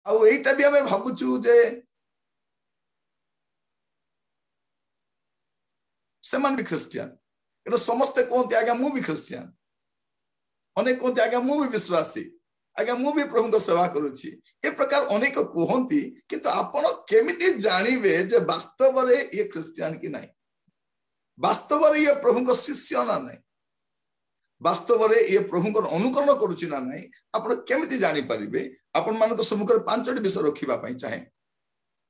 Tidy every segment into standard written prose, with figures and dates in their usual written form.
आउ एटा भी हमें भाबुचु जे सेमान भी क्रिश्चियन एटा समस्त कहते आज्ञा मु भी क्रिश्चियन अनेक कहते आज्ञा मु भी विश्वासी आज्ञा मु भी प्रभु को सेवा करुछि ए प्रकार अनेक कहती किंतु आपण केमिति जानिबे जे वास्तव रे ये क्रिश्चियन की नहीं वास्तव रे ये प्रभु को शिष्य ना नहीं वास्तव रे ये प्रभु को अनुकरण करुछि ना नहीं आपण केमिति जानि परिबे आपण मान को सम्मुख रे पांचटी विषय रखिबा पई चाहे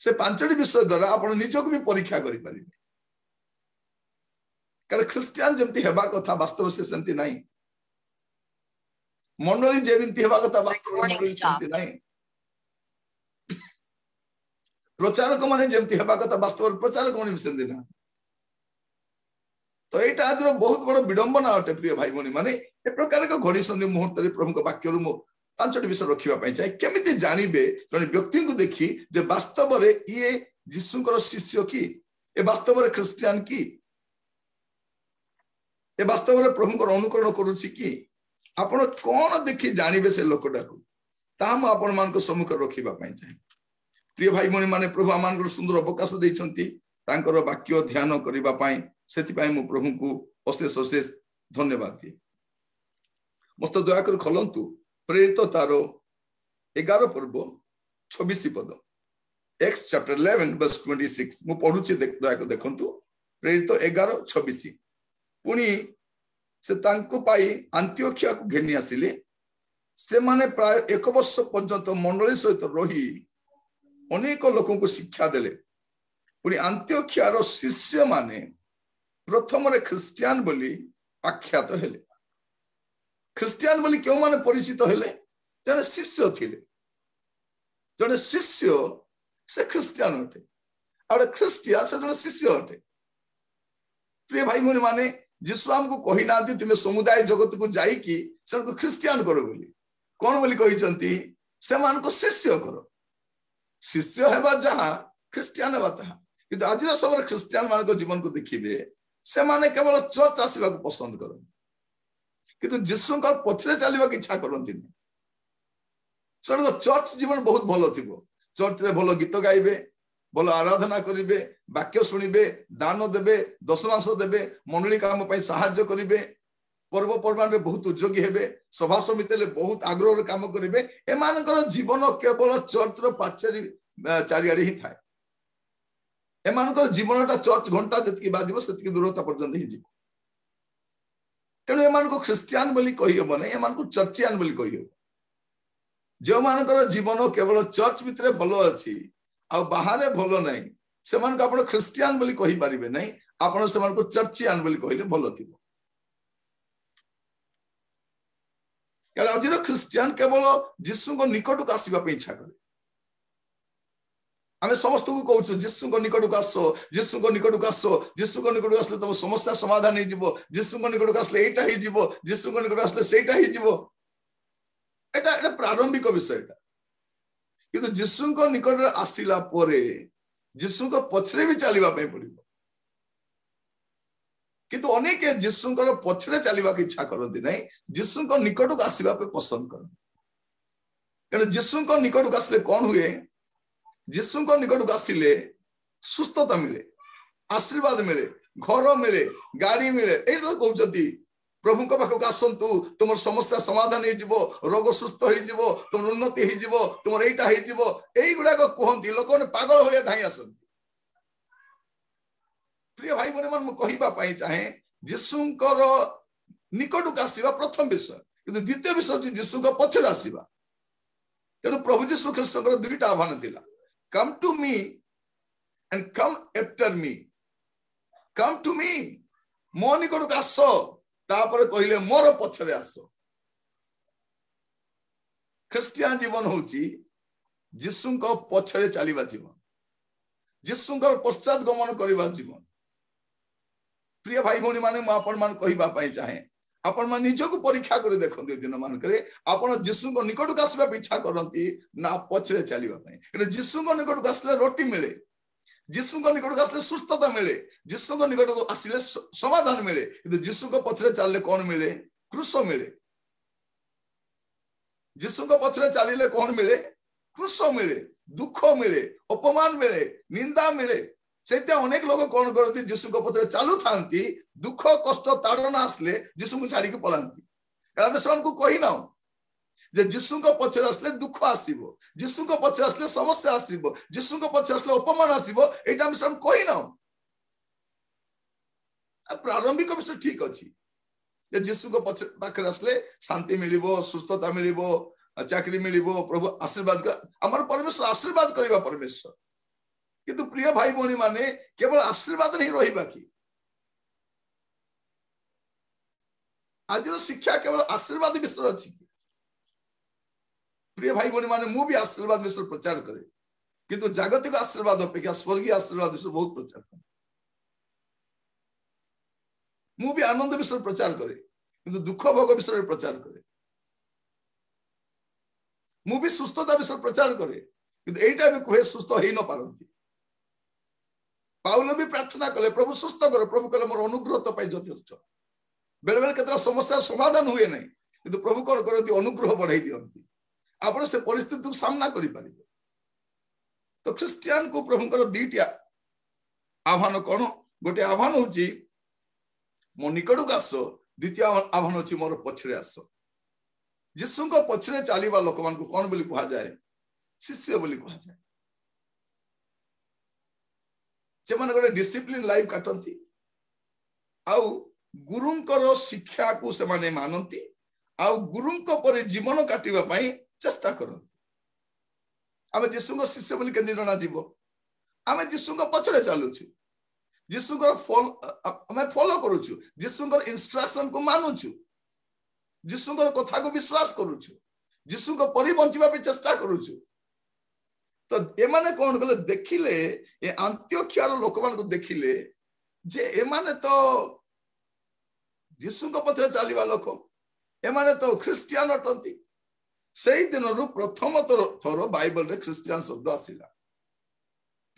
से पांचटी विषय द्वारा आपण निजको भी परीक्षा करि परिबे कारण क्रिश्चियन जेमति हेबा कथा वास्तव से सेमति नहीं मंडली जेमति हेबा कथा वास्तव मंडली सेमति नहीं प्रचारक माने जेमति हेबा कथा वास्तव प्रचारक माने सेमति ना तो एटा आज बहुत बड़ विडंबना अटे प्रिय भाई भनी माने ए प्रकार को घड़ी संधि मुहूर्त रे प्रभु को वाक्य रु पांचटी विषय रखिबा पई चाहे केमिति जानिबे जने व्यक्ति को देखि जे वास्तव रे ये यीशुकर शिष्य की ए वास्तव रे क्रिश्चियन की ए वास्तव रे प्रभु को अनुकरण करूछि की आपण कोन देखि जानिबे से लोकटा को ता हम आपण मान को सम्मुख रखिबा पई चाहे प्रिय भाई भनी माने प्रभु आमान को सुंदर अवकाश दैछंती तांकर वाक्य ध्यान करिबा पई सेति पई मु प्रभु को अशेष अशेष धन्यवाद दिए मस्त दया कर खलंतु प्रेरित तारो 11 पर्व 26 पद एक्स चैप्टर 11 वर्स 26 मु पढुछि दया कर देखंतु प्रेरित 11:26 पुनी से तांको पाई अंत्योखिया को घेनी आसिले से माने प्राय 1 वर्ष पर्यंत मंडली सहित रही अनेक लोगों को शिक्षा देले पुनी अंत्योखिया रो शिष्य माने प्रथम रे क्रिश्चियन बोली आख्यात हेले क्रिश्चियन बोली क्यों माने परिचित हेले जने शिष्य थिले जने शिष्य से क्रिश्चियन होते और क्रिश्चियन से जने शिष्य होते प्रिय भाई भनी माने यीशु हमको कहि नांती तुमे समुदाय जगत को जाई कि से को क्रिश्चियन करो बोली कोन बोली कहि चंती से मान को शिष्य करो शिष्य हेबा जहां क्रिश्चियन हेबा तहा किंतु आज समय क्रिश्चियन मान को जीवन को देखिबे से माने केवल चर्च आसीबा को पसंद करन किंतु यीशु का पछरे चलीबा की इच्छा करंती नहीं चर्च जीवन बहुत भलो थिबो चर्च रे भलो गीत गाइबे भलो आराधना करिबे वाक्य सुनिबे दान देबे दशमांश देबे मंडली काम पई सहायता करिबे पर्व पर्वान रे बहुत उद्योगी हेबे सभा समिति ले बहुत आग्रह रे काम करिबे ए मानकर जीवन केवल चर्च रो पाचरी चारियाडी ही थाए एमानकर जीवनटा चर्च घंटा जतकी बाजिबो सेतकी दूरता पर्यंत ही जीव तेणु एमान को क्रिश्चियन बोली कहि हबो नै एमान को चर्चियन बोली कहि हबो जो मानकर जीवन केवल चर्च भितरे भलो अछि आ बाहरे भलो नै सेमान को आपण क्रिश्चियन बोली कहि परिबे नै आपण सेमान को चर्चियन बोली कहिले भलो थिबो कारण अजिनो क्रिश्चियन केवल यीशु को निकट को आसीबा पे इच्छा करे आमे समस्त को कहउछु यीशु को निकट को आसो यीशु को निकट को आसो यीशु को निकट को आसले तम समस्या समाधान हे जिवो यीशु को निकट को आसले एटा हे जिवो यीशु को निकट आसले सेटा हे जिवो एटा एटा प्रारंभिक विषय एटा किंतु यीशु को निकट आसिला परे यीशु को पछरे भी चलीबा पे पड़िबो किंतु अनेक यीशु को पछरे चलीबा की इच्छा करथि नै यीशु को निकट को आसीबा पे पसंद करन कारण यीशु को निकट को आसले कोन हुए यीशु को निकट को आसिले सुस्थता मिले आशीर्वाद मिले घर मिले गाड़ी मिले ए तो कहउछथि प्रभु को पाखक आसंतु तुम समस्या समाधान हे जिवो रोग सुस्थ हे जिवो तुम उन्नति हे जिवो तुम एटा हे जिवो एई गुडा को कहंती लोक ने पागल होले धाई आसंती प्रिय भाई बने मन कहिबा पई चाहे यीशु को निकट को आसीबा प्रथम विषय किंतु द्वितीय विषय यीशु को पछड़ आसीबा तेणु प्रभु यीशु ख्रीष्ट को दुईटा आह्वान थिला come to me and come after me come to me मो निकट को आसो तापर कहिले मोर पछरे आसो क्रिश्चियन जीवन होची यीशु को पछरे चलीबा जीवन यीशु को पश्चात गमन करबा जीवन प्रिय भाई भौणी माने म आपन मान कहिबा पई चाहे आपण मान निजको परीक्षा करे देखंते दिन मान करे आपण यीशु को निकट को आसबा इच्छा करंती ना पछरे चलीबा पई एटा यीशु को निकट को आसले रोटी मिले यीशु को निकट को आसले सुस्थता मिले यीशु को निकट को आसिले समाधान मिले किंतु यीशु को पछरे चलले कोन मिले क्रूस मिले यीशु को पछरे चलिले कोन मिले क्रुश मिले, दुख मिले, अपमान मिले, निंदा मिले। से अनेक लोग कौन करती जीशु पथरे चलू था दुख कष्ट ताड़ना आसले जीशु को छाड़ी पलांती कारण से कही ना जे जीशु पछरे आसले दुख आसो, जीशु पछरे आसले समस्या आसो, जीशु पछरे आसले अपमान आसो, यहाँ से कही ना। प्रारंभिक विषय ठीक अच्छी जीशु पाखे आसले शांति मिल, सुस्थता मिल, चाकरी मिल, प्रभु आशीर्वाद आम परमेश्वर आशीर्वाद करवा परमेश्वर। किंतु प्रिय भाई भौणी माने केवल आशीर्वाद नहीं रहिबा कि आज शिक्षा केवल आशीर्वाद विषय अच्छी। प्रिय भाई भौणी माने मु भी आशीर्वाद विषय प्रचार करे, किंतु जागतिक आशीर्वाद अपेक्षा स्वर्गीय आशीर्वाद विषय बहुत प्रचार करे। मु भी आनंद विषय प्रचार करे, किंतु दुख भोग विषय प्रचार करे। मु भी सुस्थता विषय प्रचार करे, किंतु एटा भी कहे सुस्थ हो न पारंती। पाउल भी प्रार्थना कले प्रभु सुस्थ कर, प्रभु कहले मोर अनुग्रह तो पाई यथेष्ट। बेले बेले केतरा समस्या समाधान हुए नहीं, किंतु प्रभु कौन करती अनुग्रह बढ़ाई दियंती, आपण से परिस्थिति को सामना करि परिबे। तो क्रिश्चियन को प्रभुकर दीटिया आह्वान कौन, गोटे आह्वान होची मो निकट को आस, द्वितीय आह्वान होची मोर पछरे आस। जीशु को पछरे चलीबा लोक मान को कौन बोली कहा जाए, शिष्य बोली कहा जाए। से माने गोटे डिसिप्लिन लाइफ काटती, आउ गुरुंकर शिक्षा को से माने मानती, आउ गुरुंक पर जीवन काटिबा पई चेष्टा करती। आम जीशु शिष्य बोली केंदी जना जीव, आम जीशु पछरे चलुछु, जीशु फॉलो करूछु, जीशु इंस्ट्रक्शन को मानुछु, जीशु कथा को विश्वास करूछु, जीशु परि बंचिबा पे चेष्टा करूछु। तो एमाने कौन कले देखिले, ये अंत्योखियार लोक मान को देखिले जे एमाने तो जीशु पथरे चलीबा लोक, एमाने तो ख्रिस्टियन अटंती। से दिन प्रथम थर बाइबल रे ख्रिस्टियन शब्द आसिला।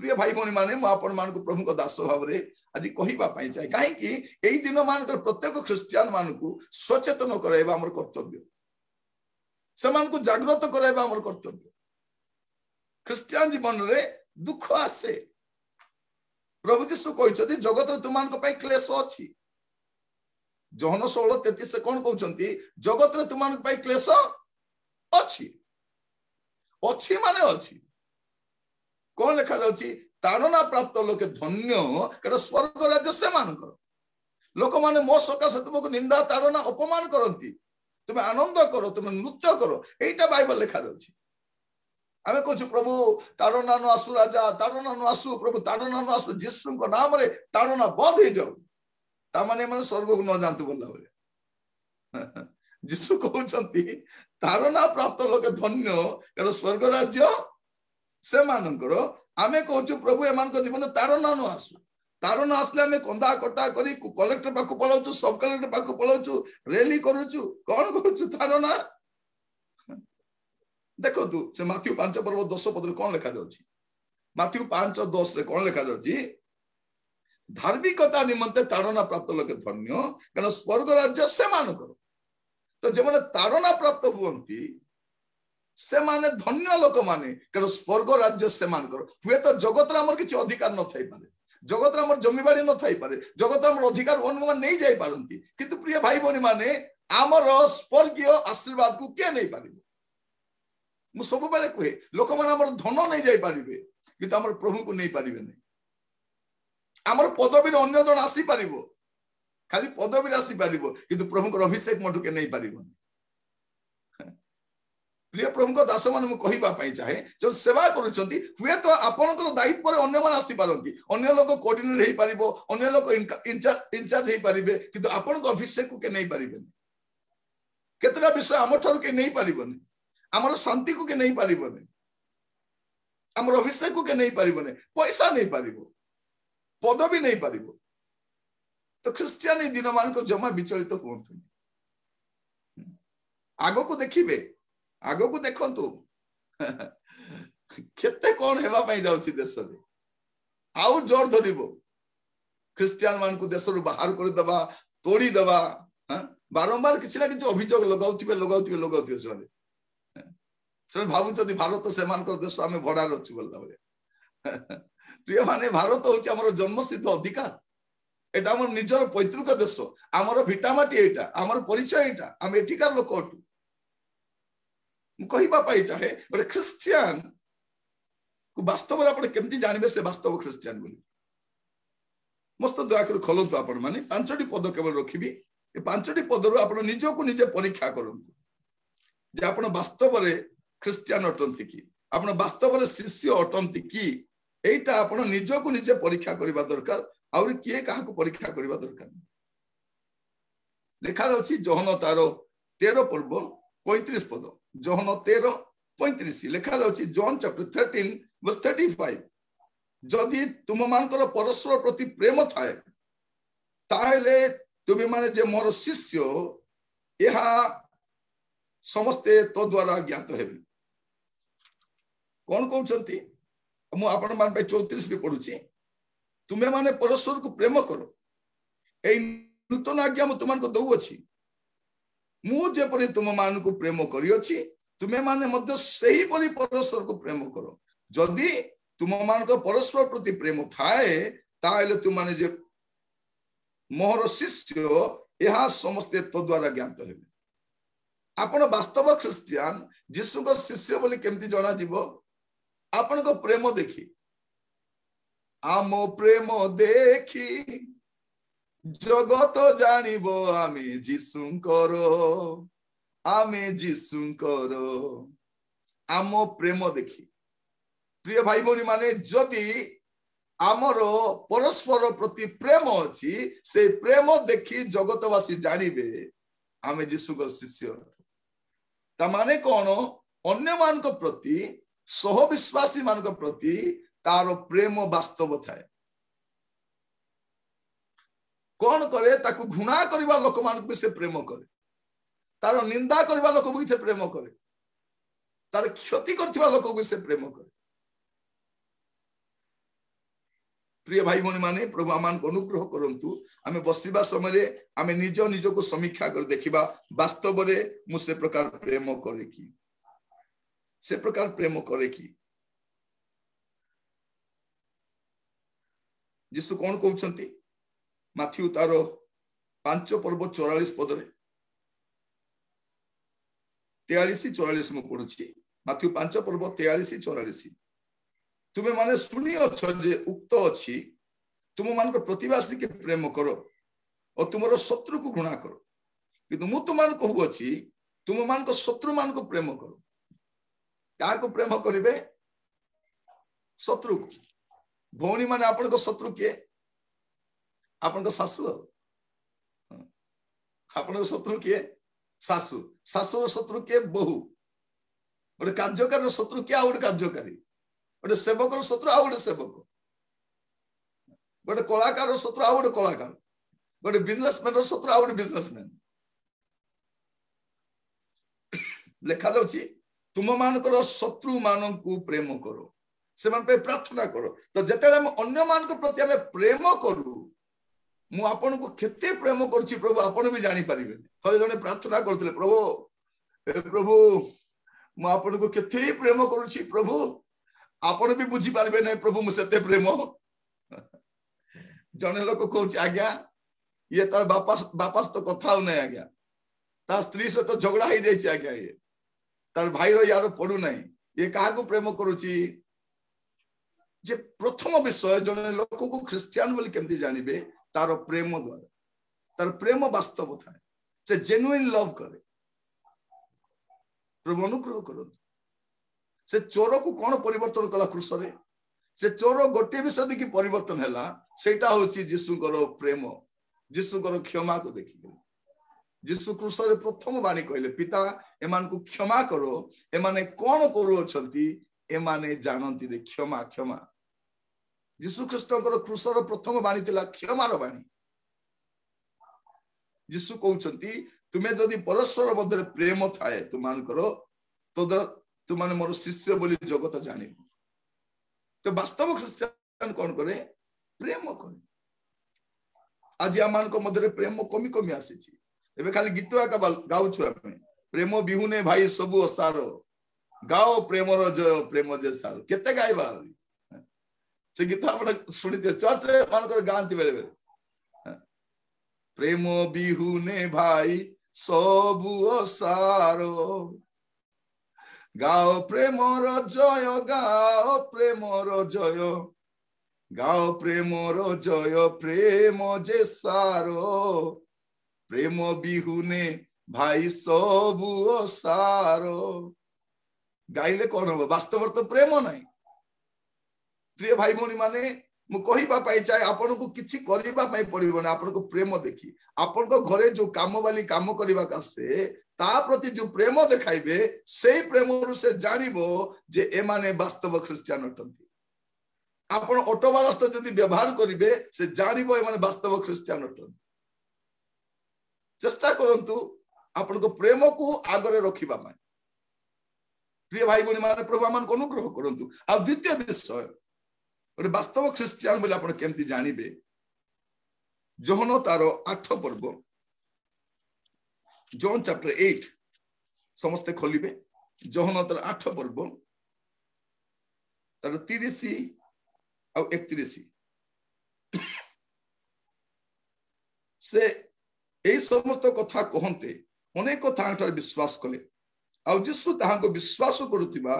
प्रिय भाई भौणी माने मु आपण मान को प्रभु को दास भाव रे आज कहिबा पई चाहे, काहे कि एई दिन मान को प्रत्येक ख्रिस्टियन मान को सचेतन कराइबा हमर कर्तव्य, समान को जागृत कराइबा हमर कर्तव्य। ख्रिस्टियन जीवन रे दुख आसे, प्रभु जीशु कहते जगत रे तुमान को पई क्लेश अछि। जोहन 16:33 से कौन कहउछंती, जगत रे तुमान को पई क्लेश अछि। अछि माने अछि कौन लिखा जाउछि, ताड़ना प्राप्त लोके धन्य कारण स्वर्ग राज्य से मानकर। लोक माने मो सकाशे तुमको निंदा ताड़ना अपमान करंती, तुम आनंद करो, तुम नृत्य करो, एटा बाइबल लिखा जाउछि। आमे कहछु प्रभु ताड़ना न आसु, राजा ताड़ना न आसु, प्रभु ताड़ना न आसु, जीशु को नाम रे ताड़ना बंद हो जाऊ। ता माने माने स्वर्ग को न जानतु बोलला बोले जीशु कहउछंती ताड़ना प्राप्त लोक धन्य कारण स्वर्ग राज्य से मानकर। आमे कहछु प्रभु एमान को जीवन ताड़ना न आसु, ताड़ना आसले आमे कंदा कटा करी कलेक्टर पाखु पलाउछु, सब कलेक्टर पाखु पलाउछु, रैली करूछु, कोन कहछु ताड़ना। देखो तू से माथ्यू 5:10 पद कौन लिखा जाउछि, माथ्यू 5:10 रे कौन लिखा जाउछि, धार्मिकता निमंते ताड़ना प्राप्त लोक धन्य कारण स्वर्ग राज्य से मानकर। तो जे माने ताड़ना प्राप्त हुअंती से माने धन्य लोक माने कारण स्वर्ग राज्य से मानकर। हुए तो जगत रे हमर किछि अधिकार न थाई पारे, जगत रे हमर जमीबाड़ी न थाई पारे, जगत रे हमर अधिकार अनुमान नहीं जाई पारंती, किंतु प्रिय भाई भौणी माने हमर स्वर्गीय आशीर्वाद को के नहीं पारिबो। मु सब बेले कहे लोक माने हमर धन नहीं जाई पारिबे, किंतु हमर प्रभु को नहीं पारिबे नहीं। हमर पदवी अन्य जन आसी पारिबो, खाली पदवी आसी पारिबो, किंतु प्रभु को अभिषेक मटु के नहीं पारिबो। प्रिय प्रभु को दास मान मु कहिबा पई चाहे जो सेवा करूछंती, हुए तो आपनकर दायित्व पर अन्य मान आसी पारंती, अन्य लोक कोऑर्डिनेटर हेई पारिबो, अन्य लोक इंचार्ज हेई पारिबे, किंतु आपन को अभिषेक को के नहीं पारिबे। केतरा विषय हमर ठर के नहीं पारिबोनी, हमर शांति को के नहीं पारिबोनी, हमर अभिषेक को के नहीं पारिबोनी, पैसा नहीं पारिबो, पदवी नहीं पारिबो। तो ख्रिस्टियन दिन मान को जमा विचलित हुंतु, आगो को देखिबे, आगो को देखंतु केते कोन हेबा पई जाउछि देश रे, आउ जोर धरिबो ख्रिस्टियन मान को देश रु बाहर कर दबा, तोड़ी दबा, बारंबार किछि ना किछि अभियोग लगाउथिबे से से भावुं भारत से देश आम भड़ार अच्छु बोलला प्रिय माने भारत हूँ आम जन्मसिद्ध अधिकार एटा आम निजर पैतृक देश आमर भिटामाटी एटा आमर परिचय एटा आम एठिकार लोक अटू कहवाई चाहे गोटे ख्रिस्टियान वास्तव आप केमती जानवे से वास्तव ख्रिस्टियान बोली मस्त दयाकर खोलतु आपण माने 5टी पद केवल रखिबी ए 5टी पदरु आपण निजको निजे परीक्षा करंतु जे आपण वास्तव रे ख्रिस्टियान अटंती कि आपण वास्तव रे शिष्य अटंती कि एटा आपण निजको निजे परीक्षा करबा दरकार आउरी किए काहा को परीक्षा करबा दरकार लिखा अछि जोहन तारो 13 पर्व 35 पद जोहन 13:35 लिखा अछि जॉन चैप्टर 13 वर्स 35 जदि तुम मानकर परस्पर प्रति प्रेम थाए ताहेले तुम माने जे मोर शिष्य यह समस्ते तो द्वारा ज्ञात हेबे कौन कहउछंती मु आपण मान पे 34 भी पढुची तुमे माने परस्पर को प्रेम करो ए नूतन आज्ञा मु तुमन को दउ अछि मु जे परि तुम मान को प्रेम करी अछि तुमे माने मध्य सही परि परस्पर को प्रेम करो जदि तुम मान को परस्पर प्रति प्रेम थाए ताले तुम माने जे मोहर शिष्य यह समस्ते तो द्वारा ज्ञात हेबे आपण वास्तव ख्रिस्टियान यीशु को शिष्य बोली केमती जणा जीवो आपण को प्रेम देखी आम प्रेम देखी जगत जानिबो आमे यीशुंकर आमे यीशुंकर आम प्रेम देखी प्रिय भाई भौणी माने जदि आमर परस्पर प्रति प्रेम अछि से प्रेम देखी जगतवासी जानिबे आमे यीशुकर शिष्य ता माने कोन अन्य मान को प्रति सहविश्वासी मान को प्रति तार प्रेम वास्तव थाए कौन करे ताकू घृणा करबा लोक मान को से प्रेम करे तार निंदा करबा लोक को से प्रेम करे तार क्षति करथिबा लोक को से प्रेम करे प्रिय भाई भौणी माने प्रभु आमान को अनुग्रह करंतु आमे बसिबा समय आमे निज निज को समीक्षा कर देखिबा वास्तव रे मु से प्रकार प्रेम करे की से प्रकार प्रेम करे की यीशु कौन कहउछंती माथ्यू तारो 5 पर्व 44 पद रे 43-44 मु पढुची माथ्यू 5 पर्व 43-44 तुमे माने सुनी अछ जे उक्त अछि तुम मान को प्रतिवासी के प्रेम करो और तुमरो शत्रु को घृणा करो किंतु मु तुम मान कहू अछि तुम मान को शत्रु मान को प्रेम करो का को प्रेम करिवे शत्रु को भौणी माने आपण को शत्रु के आपण को सासु आपण को शत्रु के सासु सासुर शत्रु के बहु गोटे कार्यकारी शत्रु के आउट कार्यकारी गोटे सेवक शत्रु आउ गोटे सेवक गोटे कलाकार शत्रु आउ गोटे कलाकार गोटे बिजनेसमैन शत्रु आउ गोटे बिजनेसमैन लिखा जाउची तुम मानकर शत्रु मान को प्रेम करो से मान पे प्रार्थना करो तो जते हम अन्य मान को प्रति हम प्रेम करू मु आपन को केते प्रेम करछि प्रभु आपन भी जानि परिबे थरे जने प्रार्थना करथिले प्रभु मु आपन को केते प्रेम करूछि प्रभु आपन भी बुझी पारबे नै प्रभु मु सेते प्रेम जने लोक कहउछि आज्ञा ये तार बापास तो कथा हो नै आज्ञा ता स्त्री से तो झगड़ा हो जाइछि आज्ञा ये तार भाई रो यार पडु नै ये काहा को प्रेम करूछि जे प्रथम विषय जने लोक को ख्रिस्टियन बोली केमती जानिबे तार प्रेम द्वारा तार प्रेम वास्तव थाए से जेन्युइन लव करे प्रभु अनुग्रह करो से चोर को कौन परिवर्तन कला क्रूस रे से चोर गोटे विषय देखि परिवर्तन हैला सेटा होछि यीशुकर प्रेम यीशुकर क्षमा को देखि यीशु क्रूस रे प्रथम बाणी कहले पिता एमान को क्षमा करो एमाने कौन करू अछंती एमाने जानंती रे क्षमा क्षमा यीशु ख्रीष्टकर क्रूस रो प्रथम बाणी थिला क्षमार बाणी यीशु कहउछंती तुमे जदि परस्पर मध्य प्रेम थाए तुमानकर तो तुमाने मोर शिष्य बोली जगत जानिबो तो वास्तव ख्रिस्टियन कौन करे प्रेम करे आज आमान को मध्य प्रेम कमी कमी आसी एबे खाली गीत गाउछु आमे प्रेम बिहुने भाई सबु असार गाओ प्रेमर जय प्रेम जय सार केते गाइबा से गीत आपण सुनिते चर्च रे मानकर गांती बेले बेले प्रेम बिहुने भाई सबु असारो गाओ प्रेमर जय गाओ प्रेमर जय गाओ प्रेमर जय प्रेम जे सारो प्रेम बिहुने भाई सबु असारो गाइले कौन हम वास्तव तो प्रेम नहीं प्रिय भाई भौणी माने मु कहिबा पाई चाहे आपन को किछि करिबा पाई पड़िबो ना आपन को प्रेम देखि आपन को घरे जो काम वाली काम करिबा कासे ता प्रति जो प्रेम देखाइबे सेही प्रेम रु से जानिबो जे ए माने वास्तव ख्रिस्टियन अटंती आपन ऑटोबालास्त जदी व्यवहार करिबे से जानिबो ए माने वास्तव ख्रिस्टियन अटंती चेष्टा करंतु आपन को प्रेम को आगरे रखिबा माने प्रिय भाई भौणी माने प्रभु मान को अनुग्रह करंतु आ द्वितीय विषय और वास्तव ख्रिस्टियन बोले आपण केमती जानिबे जोहन तारो 8 पर्व जॉन चैप्टर 8 समस्त खोलिबे जोहन तारो 8 पर्व तारो 30 और 31 से ए समस्त कथा कहंते अनेक कथा विश्वास कले आ जीशु ताहाको विश्वास करुतिबा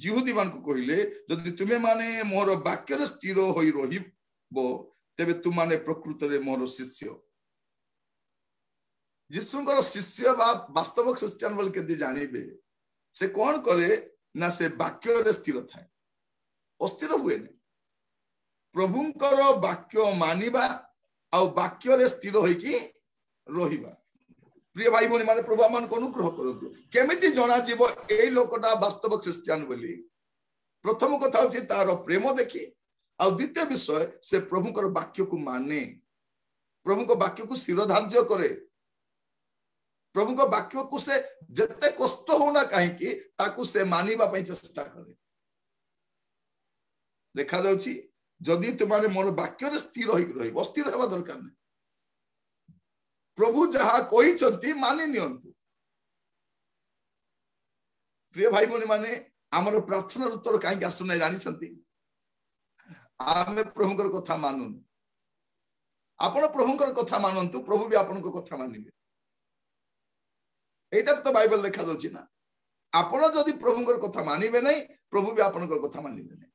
जिहुदी मान को कहिले जदि तुमे माने मोर वाक्य रे स्थिर होई रहिबो तेबे तुम माने प्रकृत रे मोर शिष्य जीशुंकर शिष्य बा वास्तव ख्रिस्टियन बोल के जानिबे से कोन करे ना से वाक्य रे स्थिर थाए अस्थिर हुए ने प्रभुंकर वाक्य मानिबा आ वाक्य रे स्थिर होई की रहिबा प्रिय भाई भौणी माने प्रभु मान को अनुग्रह करंतु केमिति जणा जीव एई लोकटा वास्तव ख्रिस्टियन बोली प्रथम कथा होची तार प्रेम देखि आ द्वितीय विषय से प्रभुकर वाक्य को माने प्रभु को वाक्य को शिरोधार्य करे प्रभु को वाक्य को से जते कष्ट होना काहे कि ताकू से मानिबा पई चेष्टा करे देखा जाउची जदि तुमाने मोर वाक्य रे स्थिर होई रहिबो अस्थिर हेबा दरकार नै प्रभु जहा कोई चंती मानि नियंतु प्रिय भाई भौणी माने हमर प्रार्थना उत्तर काहे आसु नै जानि छंती आमे प्रभुकर कथा मानुन आपण प्रभुकर कथा मानंतु प्रभु भी आपन को कथा मानिबे एटा तो बाइबल लिखा दोची ना आपण जदि प्रभुकर कथा मानिबे नै प्रभु भी आपन को कथा मानिबे नै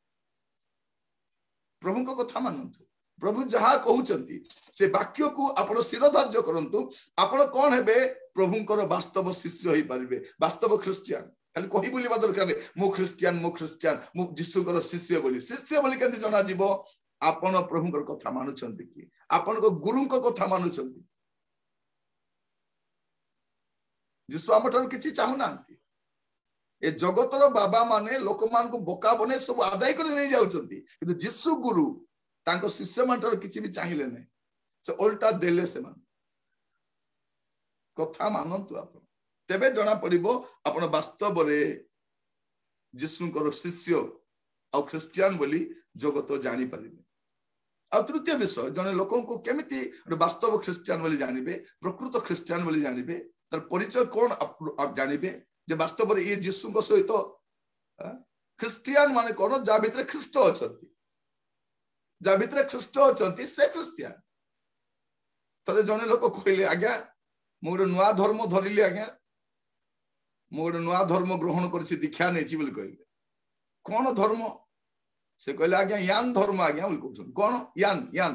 प्रभु को कथा मानंतु प्रभु जहा कहउचंती से वाक्य को आपण शिरोधार्य करंतु आपण कोन हेबे प्रभुंकर वास्तव शिष्य होई परिबे वास्तव ख्रिस्टियन खाली कहि बोलिबा दरकार मु ख्रिस्टियन मु जीशुकर शिष्य बोली केंति जणा जीवो आपण प्रभुंकर कथा मानुचंती कि आपण को गुरुंक कथा मानुचंती जीशु हमठार किछि चाहु नांती ए जगतर बाबा माने लोक मान को बोका बने सब आदाय कर नै जाउचंती किंतु जीशु गुरु तांको शिष्य मानटर किछि भी चाहिले नै से उल्टा देले से मान कथा मानंतु आपण तेबे जणा पड़िबो आपण वास्तव रे जीशुकर शिष्य आ ख्रिस्टियन बोली जगत जानि परिबे आ तृतीय विषय जने लोकन को केमिति वास्तव ख्रिस्टियन बोली जानिबे प्रकृत ख्रिस्टियन बोली जानिबे तर परिचय कोन आप जानिबे जे वास्तव रे ये जीशु को सहित ख्रिस्टियन माने कोन जा भितर ख्रिस्ट अछंती जा भितर ख्रिस्ट अछंती से ख्रिस्टियन तरे जने लोक कहले आज्ञा मु गोटे नुआ धर्म धरिली आज्ञा मु गोटे नुआ धर्म ग्रहण करछि दीक्षा नेछि बोली कहले कोन धर्म से कहले आज्ञा यान धर्म आज्ञा बोली कहछन कोन यान यान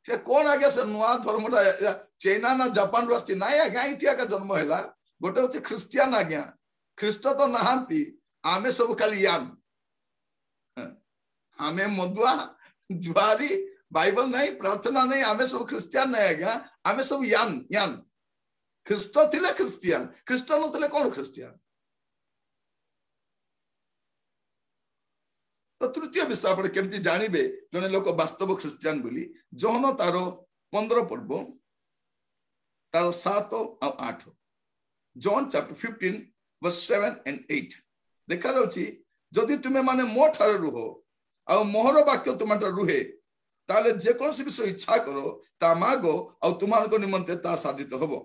से कोन आज्ञा से नुआ धर्मटा चाइना ना जापान रास्ती नाय आज्ञा इटिया का जन्म हैला गोटे होछि ख्रिस्टियन आज्ञा ख्रिस्ट तो नहांती आमे सब खाली यान आमे मधुआ जुआरी बाइबल नहीं प्रार्थना नहीं आमे सब ख्रिस्टियन नहीं आज्ञा आमे सब यान यान ख्रिस्ट थिले ख्रिस्टियन ख्रिस्ट न थिले कोन ख्रिस्टियन तो तृतीय विषय आपण केमती जानिबे जने लोक वास्तव ख्रिस्टियन बोली जोहन तारो 15 पर्व तारो 7 और 8 जॉन चैप्टर 15 वर्स 7 and 8 देखा जाउची जदि तुमे माने मो ठारे रुहो आ मोहर वाक्य तुमटा रुहे ताले जे कोनसी विषय इच्छा करो ता मागो आ तुमानको निमंते ता साधित हबो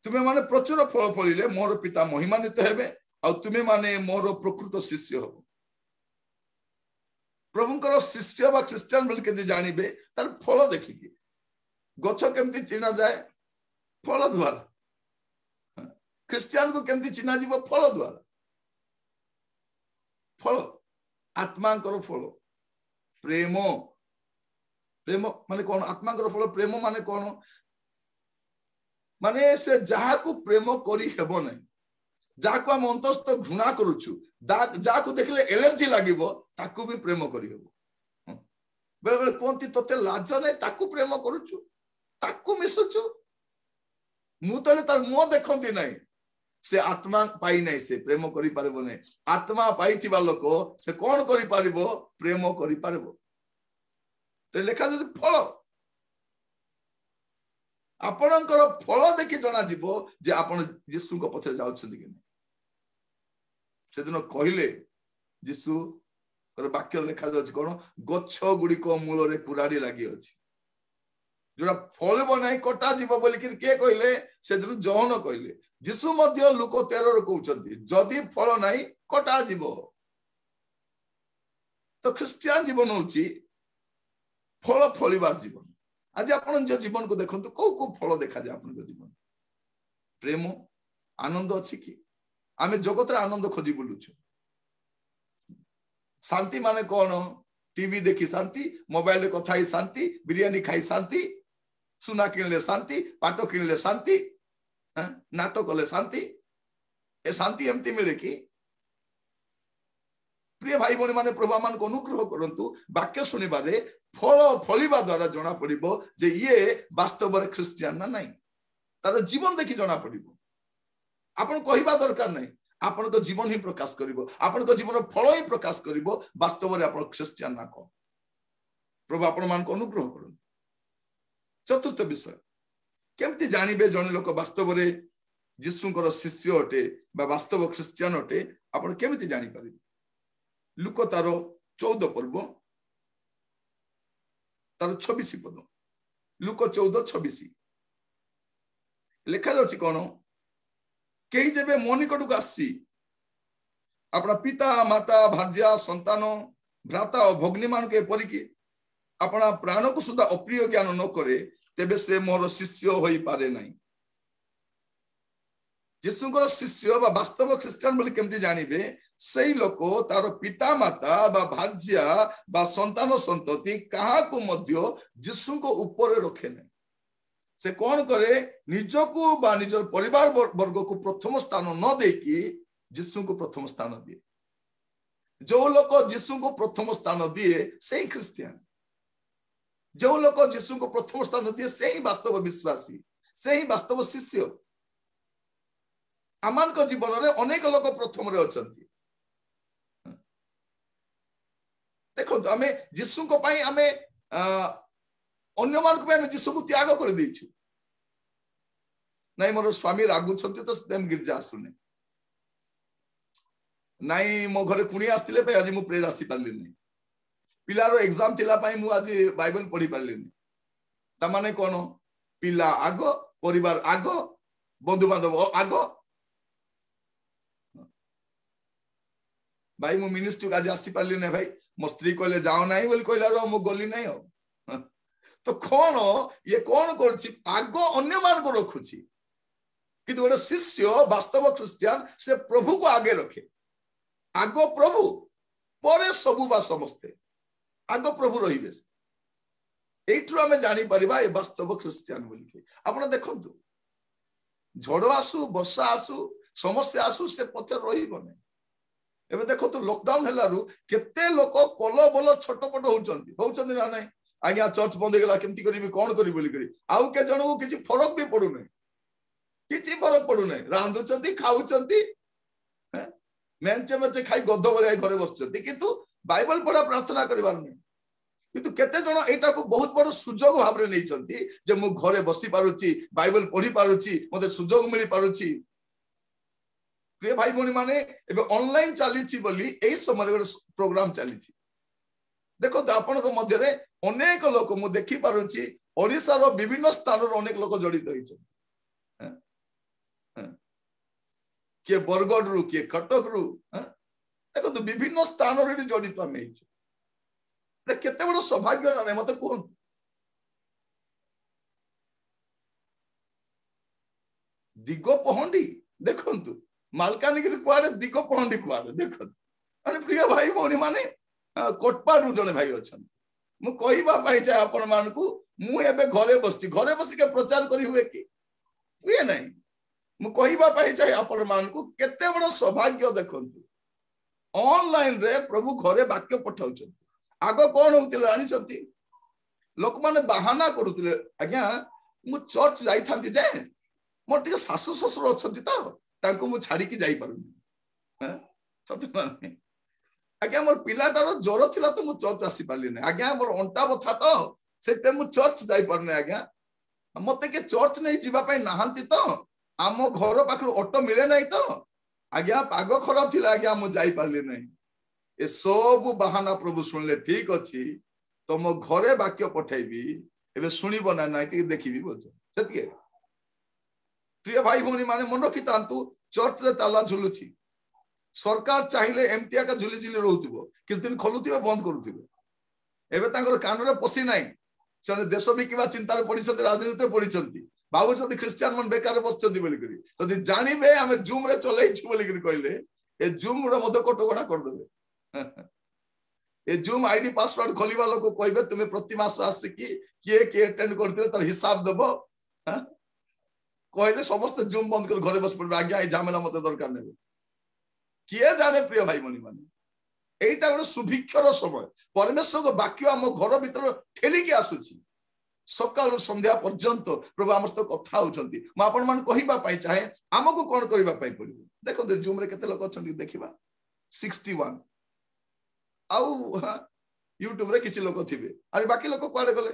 तुमे माने प्रचुर फल फलिले मोर पिता महिमान्वित हेबे आ तुमे माने मोर प्रकृत शिष्य हो प्रभुंकर शिष्य बा क्रिश्चियन बोल के जानिबे तार फल देखिके गछ केमती चिना जाए फल द्वारा क्रिश्चियन को केमती चिना जीव फल द्वारा फल आत्मा फल प्रेम प्रेम माने कौन आत्मा फल प्रेम माने कौन माने से जहा को प्रेम करी हेबो नै जहा को हम अंतस्थ घृणा करूछु जहा को देखले एलर्जी लागिबो ताकू भी प्रेम करी हेबो बेले बेले कोंती तते लाज नै ताकू प्रेम करूछु ताकू मिसुछु मु तले तार मो देखंती नै से आत्मा पाई नै से प्रेम करी पारबो नै आत्मा पाइथिबा लोक से कोन करी पारिबो प्रेम करी पारबो ते लेखा जे फल आपणकर फल देखि जना जीवो जे आपण यीशु को पथरे जाउछन्ती कि से दिन कहिले यीशु कर वाक्य लेखा जाउछ कोन गच्छ गुडी को मूल रे कुराडी लागि अछि जोरा फल बनाई कटा जीव बोली कि के कहिले से दिन जहन कहिले यीशु मध्य लोक 13 रे कहउछन्ती जदी फल नाही कटा जीव तो क्रिश्चियन जीवन होची फल फलिबार जीवन आज आपण जो जीवन को देखंतु को फल देखा जाय आपण जीवन प्रेम आनंद अछि कि आमे जगत रे आनंद खोजी बुलुछु शांति माने कोन टीवी देखी शांति मोबाइल रे कथाई शांति बिरयानी खाई शांति सुना किनले शांति पाटो किनले शांति नाटक कले शांति ए शांति एमती मिले कि प्रिय भाई बहनी माने प्रभु मान को अनुग्रह करंतु वाक्य सुनिबारे फल फलिबा द्वारा जना पड़िबो जे ये वास्तव रे क्रिश्चियन ना नहीं तार जीवन देखि जना पड़िबो आपण कहिबा दरकार नहीं आपण को जीवन ही प्रकाश करिवो आपण को जीवन फल ही प्रकाश करिवो वास्तव रे आपण क्रिश्चियन ना को प्रभु आपण मान को अनुग्रह करंतु चतुर्थ विषय केमती जानिबे जने लोक वास्तव रे यीशुंकर शिष्य अटे बा वास्तव क्रिश्चियन अटे आपण केमती जानि परिबे लुक तार 14 पर्व तार 26 पद लुक 14:26 लिखा जाछि कोन केही जेबे मो निकट को आसी अपना पिता माता भार्या संतान भ्राता और भग्नी मान के परि कि अपना प्राण को सुधा अप्रिय ज्ञान न करे तेबे से मोर शिष्य होई पारे नाही यीशुंकर शिष्य बा वास्तव क्रिश्चियन बोली केमती जानिबे सही लोक तार पिता माता बा भार्या बा संतान संतति कहा को मध्य यीशु को ऊपर रखे नहीं से कौन करे निजको बा निजर परिवार वर्ग को प्रथम स्थान न देकी यीशु को प्रथम स्थान दिए जो लोक यीशु को प्रथम स्थान दिए सही क्रिश्चियन जो लोक यीशु को प्रथम स्थान दिए सही वास्तव विश्वासी सही वास्तव शिष्य आमान को जीवन रे अनेक लोक प्रथम रे अछंती देखो तो हमें यीशु को पाई हमें अन्य मान को हमें यीशु को त्याग कर देछु नहीं मोर स्वामी रागु छंती तो प्रेम गिरजा आसुने नहीं मो घरे कुणी आस्तिले पे आज मु प्रेर आसी पारली नहीं पिलारो एग्जाम थिला पाई मु आज बाइबल पढ़ी पारली नहीं ता माने कोन पिला आगो परिवार आगो बंधु बांधव आगो भाई मु मिनिस्ट्री आज आसी पारली नहीं भाई मो स्त्री कहले जाओ नहीं बोली कहला रो मु गली नहीं हो तो कौन ये कौन करछि आगो अन्य मान को रखुछि कि गोटे शिष्य वास्तव क्रिश्चियन से प्रभु को आगे रखे आगो प्रभु परे सबु बा समस्ते आगो प्रभु रहिबे एठु हमें जानि परिबा ए वास्तव क्रिश्चियन बोली के आपण देखंतु झड़ आसु वर्षा आसु समस्या आसु से पथर रहिबो नै एबे देखो तो लॉकडाउन हेलारु केते लोक कोलो बोलो छोटपट होउचंती ना नहीं आज्ञा चर्च बंद गेला केमती करिबी कोन करी बोली करी आउ के जण को किछि फरक भी पडु नै किछि फरक पडु नै रांधुचंती खाउचंती मेंचे मेंचे खाई गद्द बलिया घरे बसचंती किंतु बाइबल पढा प्रार्थना करिवार नै किंतु केते जण एटा को बहुत बड़ सुजोग भाबरे नैचंती जे मु घरे बसी पारुची बाइबल पढी पारुची मते सुजोग मिली पारुची प्रिय भाई भौणी माने एबे ऑनलाइन चली बोली एही समय गोटे प्रोग्राम चली देखो तो आपण मध्य रे अनेक लोक मु देखि पारुची ओडिसा रो विभिन्न स्थान रो अनेक लोक जड़ित होइछ किए बरगढ़ रु किए कटक रु देखो तो विभिन्न स्थान रे जड़ित आम केते बड़ सौभाग्य ना मत कहतु दिग पहंडी देखु मालकानगिरी कुआड़े दिग पहंडी कुआड़े देखु माने प्रिय भाई भौणी माने कोटपाड़ जड़े भाई अच्छा मुझे चाहे आपण मान मुझे घरे बसी के प्रचार करी हुए कि हुए नहीं मुझे चाहे आपण मान केते बड़ सौभाग्य देखंतु ऑनलाइन रे प्रभु घरे वाक्य पठाउछ आग कौन होतिले आनी लोक माने बहाना करुले आज्ञा मु चर्च जाई थांती जे मोर टिके सासु ससुर अछंती तो तांको मु छाड़ी की जाई पारुनी सत्य माने आज्ञा मोर पिलाटार ज्वर थिला तो मु चर्च आसी पारली नै आज्ञा मोर अंटा बथा तो सेते मु चर्च जाई पारने आज्ञा मते के चर्च नै जीवा पई नाहंती तो आम घर पाखर ऑटो मिले नहीं तो आज्ञा पाग खराब थिला आज्ञा मु जाई पारली नै ए सब बहाना प्रभु सुनले ठीक अछि तुम घरे वाक्य पठेबी एबे सुनिबो ना ना टी देखिबी बोल सेतिके प्रिय भाई भौणी माने मन रखि तांतु चर्च रे ताला झुलुछि सरकार चाहिले एमतिया का झुली झुली रहउथिबो किछ दिन खोलुथिबे बंद करूथिबे एबे तांकर कान रे पसी नाही से देश बिकिबा चिंता रे पडिछथि राजनीति रे पडिछथि बाबू जदि क्रिश्चियन मन बेकार बसछथि बोली करी जदि जानिबे हमें जूम रे चलैछु बोली करी कहले ए जूम रे मध कटगणा कर देबे ए जूम आईडी पासवर्ड खोलिबा लोक कहबे तुमे प्रति मास आसी कि के अटेंड करथिले तार हिसाब देबो कहले समस्त जूम बंद कर घरे बस पड़बे आज्ञा ए झमेला मते दरकार नै किए जाने प्रिय भाई भौणी माने एटा गोटे सुभिक्षर समय परमेश्वर वाक्य आम घर भीतर ठेलिकी आसुची सकाल संध्या पर्यंत प्रभु आम सहित कथा होउछंती म आपण मान कहिबा पई चाहे हमको कोन करिबा पई पड़िबो देखो जूम रे केते लोक अछंती देखिबा 61 आउ यूट्यूब रे किछि लोक थिबे अरे बाकी लोक कुआडे गले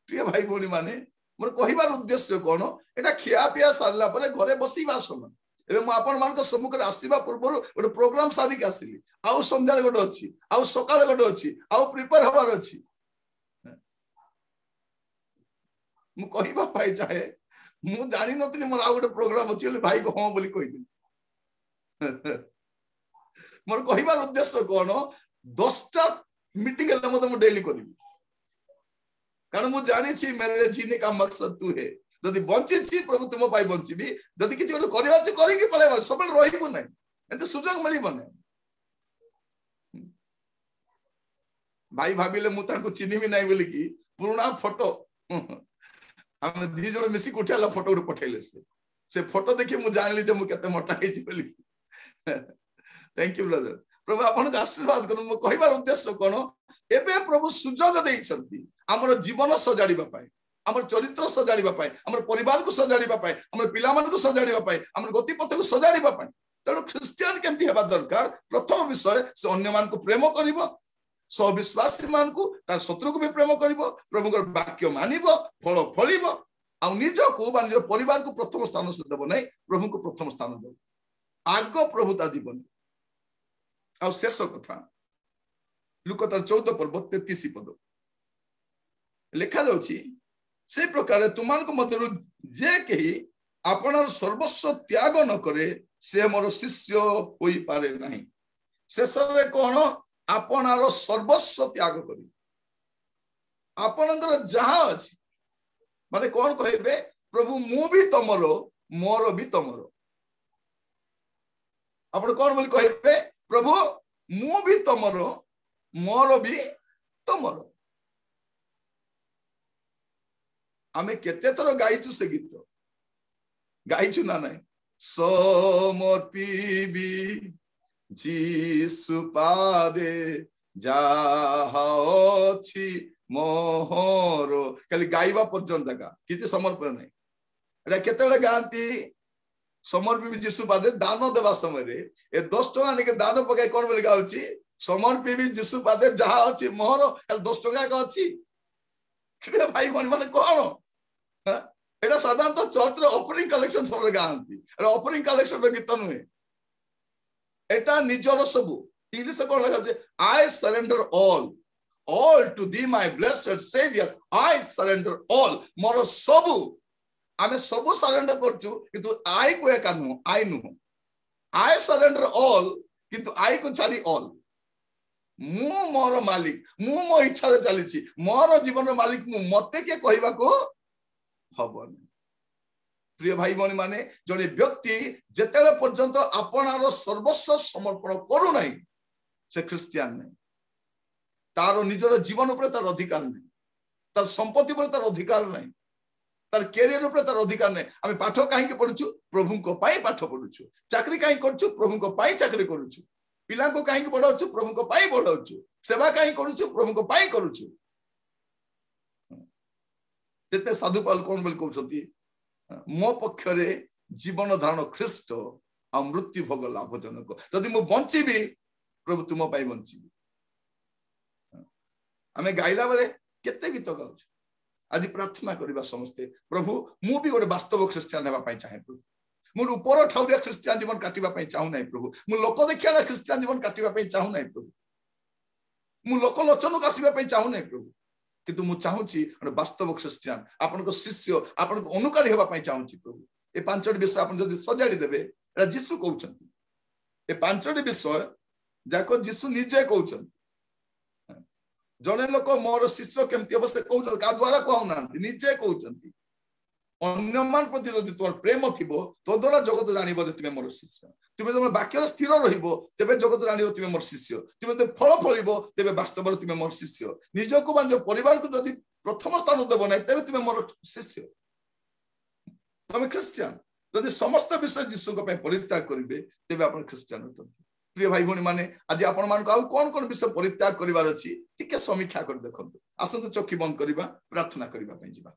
प्रिय भाई भौणी माने मोर कहिबार उद्देश्य कोन एटा खिया पिया सारला परे घरे बसीबा समय एबे म आपण मान सम्मुख आसीबा पूर्व गोटे प्रोग्राम सारी के आसिली आउ संध्या गोटे अच्छी आउ सकाल गोटे अच्छी आउ प्रिपेयर हबार अच्छी मु कहिबा पाई चाहे मु जानि नथिनी मोर आउ गोटे प्रोग्राम अछि बोली भाई को हां बोली कहि दिली मोर कहिबार उद्देश्य कोन 10टा मीटिंग ले मते मु डेली करिबी कारण मु जानि छी मेरे जीने का मकसद तू है जदि बंची छी प्रभु तुम पाई बंचीबी जदि किछि गोटे करिया छी करि के पलेबा सबल रहिबो नै एते सुजोग मिलिबो नै भाई भाबिले मु ताको चिन्हिबी नै बोली कि पुराना फोटो हम दी जण मिसी उठाला फोटो उठ पठैले से फोटो देखि मु जानली जे मु केते मोटा हे छी बोली थैंक यू ब्रदर प्रभु आपन का आशीर्वाद करू मु कहिबार उद्देश्य कोन एबे प्रभु सुजोग देइछंती हमर जीवन सजाडिबा पाए हमर चरित्र सजाडिबा पाए हमर परिवार को सजाडिबा पाए हमर पिला मन को सजाडिबा पाए हमर गतिपथ को सजाडिबा पाए तेणु ख्रिस्टियन केमती हेबा दरकार प्रथम विषय से अन्य मान को प्रेम करिवो सविश्वासी मान को तार शत्रु को भी प्रेम करिवो प्रभु वाक्य मानिबो फल फलिबो आ निज को बा निज परिवार को प्रथम स्थान से देबो नै प्रभु को प्रथम स्थान देबो आग प्रभुता जीवन आ शेष कथा लुक 14 पर्व 33 पद लिखा जाउछि से प्रकार तुमान को मध्य जे कही आपनार सर्वस्व त्याग न करे से मोर शिष्य होई पारे नहीं शेष रे कोन आपनार सर्वस्व त्याग करी आपनकर जहा अछि माने कोन कहबे प्रभु मु भी तमरो मोर भी तमरो आपण कोन बोली कहबे प्रभु मु भी तमरो मोर भी तमरो आमे केते थर गाइछु से गीत गाइछु ना नहीं समर्पिबी जीसु पादे जाहा अछि मोहर खाली गाइबा पर्यंत का किते समर्पण नहीं एटा केतेले गांती समर्पिबी जीसु पादे दान देवा समय रे ए 10 टका ने के दान पकाय कोन बोली गाउची समर्पिबी जीसु पादे जाहा अछि मोहर खाली 10 टका का अछि के भाई मन माने कोन एटा साधारणतः चर्च रे ओपनिंग कलेक्शन सब गांती एटा ओपनिंग कलेक्शन रे गीत नुहे एटा निजर सब इंग्लिश कोन लगा जे I surrender all to thee my blessed saviour I surrender all मोर सब आमे सब सरेंडर करछु किंतु आई को एका नु आई नु आई सरेंडर ऑल किंतु आई को छाड़ी ऑल मु मोर मालिक मु मो इच्छा रे चलीछि मोर जीवन रो मालिक मु मते के कहबा को हबन प्रिय भाई बहन माने जने व्यक्ति जेतेले पर्यंत आपनार सर्वस्व समर्पण करू नाही से क्रिश्चियन नहीं तार निजर जीवन ऊपर तार अधिकार नहीं तार संपत्ति ऊपर तार अधिकार नहीं तार कैरियर ऊपर तार अधिकार नहीं आमे पाठ काहे के पढुछु प्रभु को पाई पाठ पढुछु चाकरी काहे करछु प्रभु को पाई चाकरी करूछु पिला को काहे के पढाउछु प्रभु को पाई पढाउछु सेवा काहे करूछु प्रभु को पाई करूछु तेते साधु पाल कोन बोल कहउछंती मो पक्षरे जीवन धारण ख्रीष्ट आ मृत्यु भोग लाभजनक जदि मु बंचीबी प्रभु तुम पाई बंचीबी आमे गाइला बेले केते गीत गाउछु आज प्रार्थना करबा समस्ते प्रभु मु भी गोटे वास्तव क्रिश्चियन हेबा पई चाहे प्रभु मु ऊपर ठाउरिया क्रिश्चियन जीवन काटिबा पई चाहू नै प्रभु मु लोक देखिया क्रिश्चियन जीवन काटिबा पई चाहू नै प्रभु मु लोक लोचन को आसीबा पई चाहू नै प्रभु किंतु मु चाहूची गोटे वास्तव क्रिश्चियन आपन को शिष्य आपन को अनुकारी हेबा पई चाहूची प्रभु ए पांचटी विषय आपन जदी सजाडी देबे एटा यीशु कहउछंती ए पांचटी विषय जाको यीशु निजे कहउछंती जने लोक मोर शिष्य केमती हम से कहउछन का द्वारा कहउना निजे कहउछंती अन्य मान प्रति जदि तोर प्रेम थिबो तो द्वारा जगत जानिबो जे तुमे मोर शिष्य तुमे जब वाक्य स्थिर रहिबो तेबे जगत जानिबो तुमे मोर शिष्य तुमे जब फल फलिबो तेबे वास्तव रे तुमे मोर शिष्य निजको मान जो परिवार को जदि प्रथम स्थान देबो नै तेबे तुमे मोर शिष्य तुमे क्रिश्चियन जदि समस्त विषय यीशु को पे परित्याग करिवे तेबे आपण क्रिश्चियन होतंती प्रिय भाई भौणी माने आज आपण मान को आ कोन कोन विषय परित्याग करिवार अछि ठीक समीक्षा कर देखंतु आसंतु चोखी बंद करिबा प्रार्थना करिबा पई जिबा।